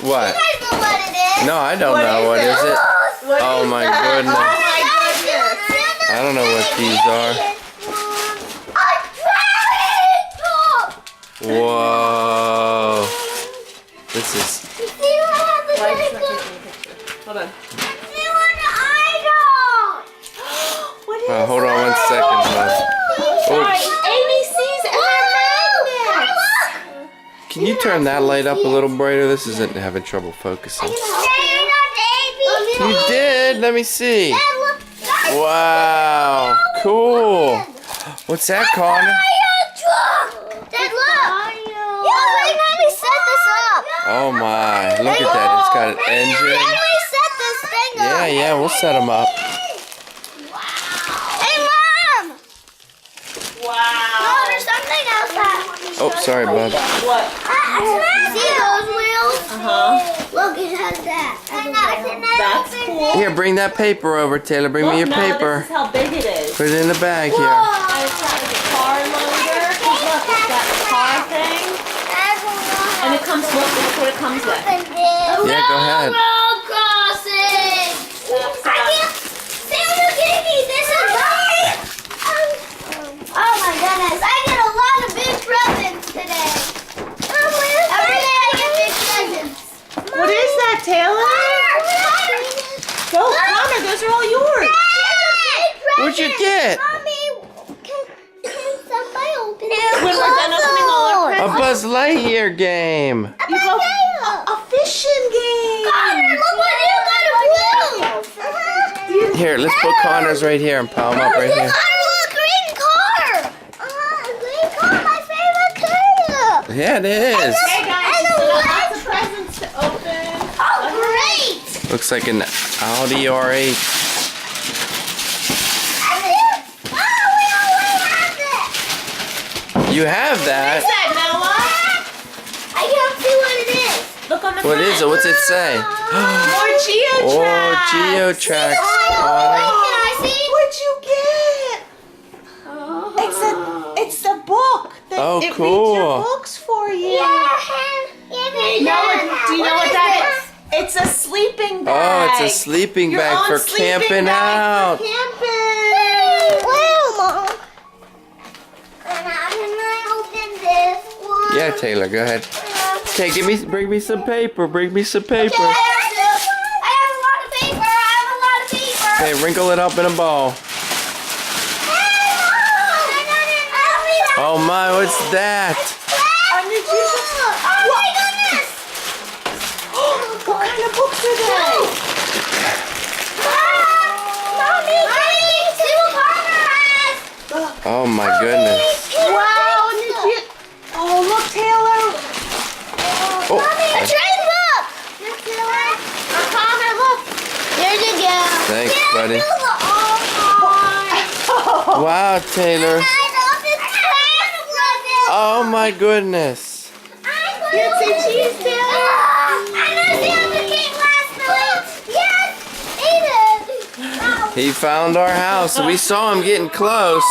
What? You guys know what it is. No, I don't know. What is it? What Oh is my that? goodness. Oh my goodness. I don't know what these are. A dragon! Whoa. This is. See what happened? Why is it not taking a picture? Hold on. See what idol! What is Hold on 1 second, bud. Sorry, ABC's and their magnets. Can you turn that light up a little brighter? This isn't having trouble focusing. You did. Let me see. Wow. Cool. What's that, Connor? Dad, look! Wait, let me set this up! Oh my. Look at that. It's got an engine. Let me set this thing up! Yeah, we'll set them up. Hey, Mom! Wow. No, there's something else that... Oh, sorry, bud. What? See those wheels? Uh-huh. Look, it has that. That's cool. Here, bring that paper over, Taylor. Bring me your Look, no, paper. This is how big it is. Put it in the bag here. And it's got like a car loader. 'Cause look, it's got the car thing. And it comes, look, that's what it comes with. Yeah, go ahead. Road crossing! I can't... Sam, you gave me this and that! Oh my goodness, I get a lot of big presents today. Every day I get big presents. What is that, Taylor? Go, Connor, those are all yours. What'd you get? Mommy, can somebody open it? When we're done opening all our A presents. Buzz Lightyear game. You go a fishing game. Connor, look what you got a blue! Here, let's put Connor's right here and pile them up right here. Connor, look, green car! Green car, my favorite color! Yeah, it is. Hey guys, And you the still got red- lots of presents to open. Oh, great! Looks like an Audi R8. Oh, we already have it! You have What is that. that, Noah? I can't see what it is. Look on the What front. is it? What's it say? More Geo Oh, tracks. Geo tracks. Wait, Connor. can I see? What'd you get? It's the book. That Oh, it cool. reads your books for you. Hey, Noah, do you know what that is? It's a sleeping bag. Oh, it's a sleeping Your bag own for sleeping camping bag out. For camping. Well, Mom. And how can I open this one? Yeah, Taylor, go ahead. Okay, bring me some paper. Bring me some paper. I have a lot of paper. I have a lot of paper. Okay, wrinkle it up in a ball. Oh my, what's that? Oh my goodness! What kind of books are they? Mommy, see what Connor has! Oh my goodness. Wow, legit. Oh, look, Taylor. Oh, Mommy, a train book! Connor, look. There you go. thanks, Yeah, buddy. do the all Wow, Taylor. I love this train present. Oh my goodness. Get some cheese, Taylor. I know Taylor came last night. Yes, he did. He found our house. We saw him getting close.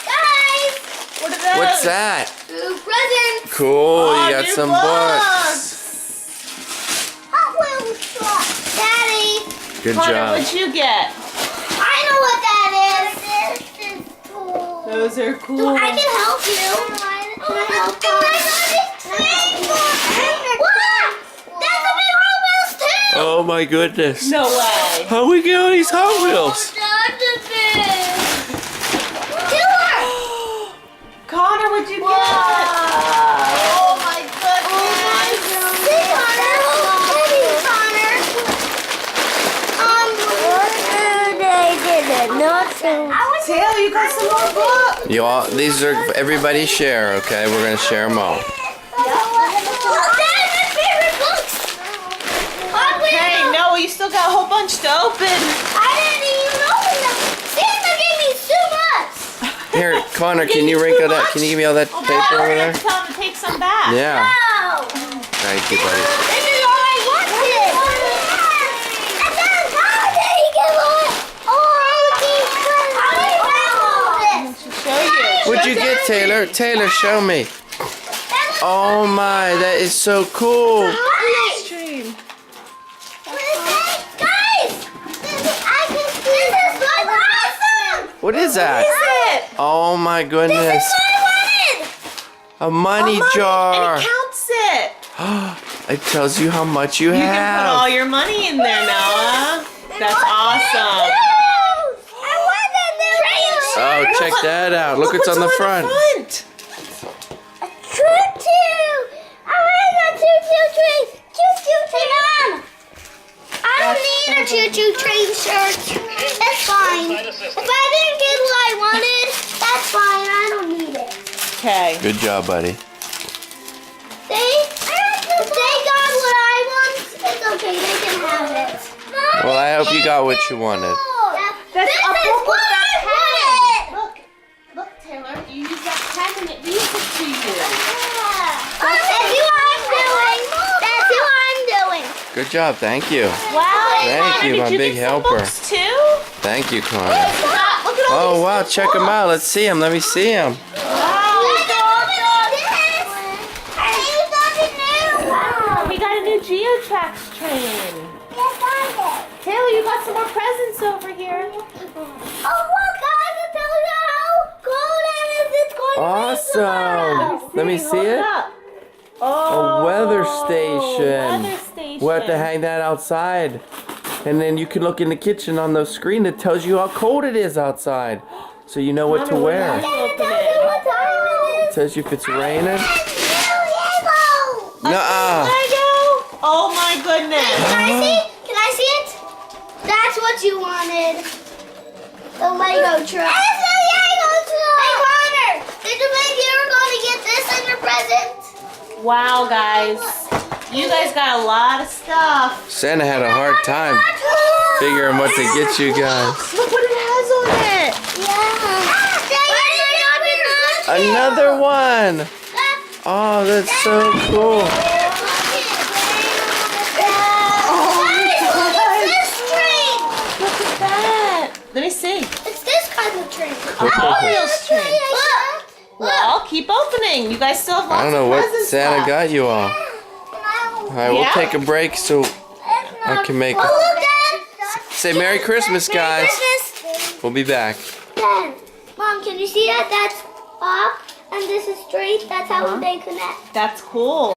Guys, What are those? What's that? two presents. Cool, Oh, you got new some books. Hot Wheels truck. Daddy, Good Connor, job. what'd you get? I know what that is. This is cool. Those are cool. I can help you. Can I help you? That's a big Hot Wheels too. Oh my goodness. No way. How we get all these Hot Wheels? That's a big. Killer. Connor, what'd you get? Oh my goodness. See, Connor. Hey, Connor. Not so. Taylor, you got some more books. You all, these are everybody share, okay? We're gonna share them all. Hey, Noah, you still got a whole bunch to open. I didn't even open them. Santa gave me too much. Here, Connor, can you wrinkle that? Can you give me all that paper over there? Tell him to take some back. Yeah. No. Thank you, buddy. This is all I wanted. And then how did he give away all these presents? To show you. What'd you get, Taylor? Taylor, show me. Oh my, that is so cool. Nice. What is that? What is it? Oh my goodness. This is what I wanted. A money Money, jar. And it counts it. It tells you how much you You can put all have. your money in there, Noah. That's awesome. I wanted the Oh, check that out. Look, it's what's on the front. Choo-choo. I want a choo-choo train. Choo-choo train. Mom. I don't need a choo-choo train shirt. That's fine. If I didn't get what I wanted, that's fine. I don't need it. Okay. Good job, buddy. If they got what I want, it's okay. They can have it. Well, I hope you got what you wanted. That's This a is book what with that I wanted. Look, Taylor, you use that pen and it reads it to you. That's who I'm doing. That's who I'm doing. Good job. Thank you. Wow. Thank Connor, you, did my you big get some helper. books too? Thank you, Connor. Look at all Oh, these wow. Check them out. Let's see them. Let me see them. Wow, we got a new GeoTrax train. Taylor, you got some more presents over here. Awesome. Let me see it. Oh, A weather station. Weather station. We'll have to hang that outside. And then you can look in the kitchen on the screen that tells you how cold it is outside. So you know what to Connor, wear. open it. It tells you if it's raining. A Nuh-uh. Lego? Oh my goodness. Can I see it? That's what you wanted. The Lego truck. It's the Lego truck. Hey, Connor, did you think you were going to get this in your present? Wow, guys. You guys got a lot of stuff. Santa had a hard time figuring what to get you guys. Look what it has on it. Yeah. Another one. Oh, that's so cool. Look at that. Let me see. It's this kind of train. A Hot Wheels train. Well, keep opening. You guys still have lots I don't know of what presents Santa left. got you all. All right, we'll Yeah? take a break so I can make. Oh, look, Dad. Say Merry Christmas, guys. Christmas. We'll be back. Dad, Mom, can you see that? That's up and this is straight. That's how they connect. That's cool.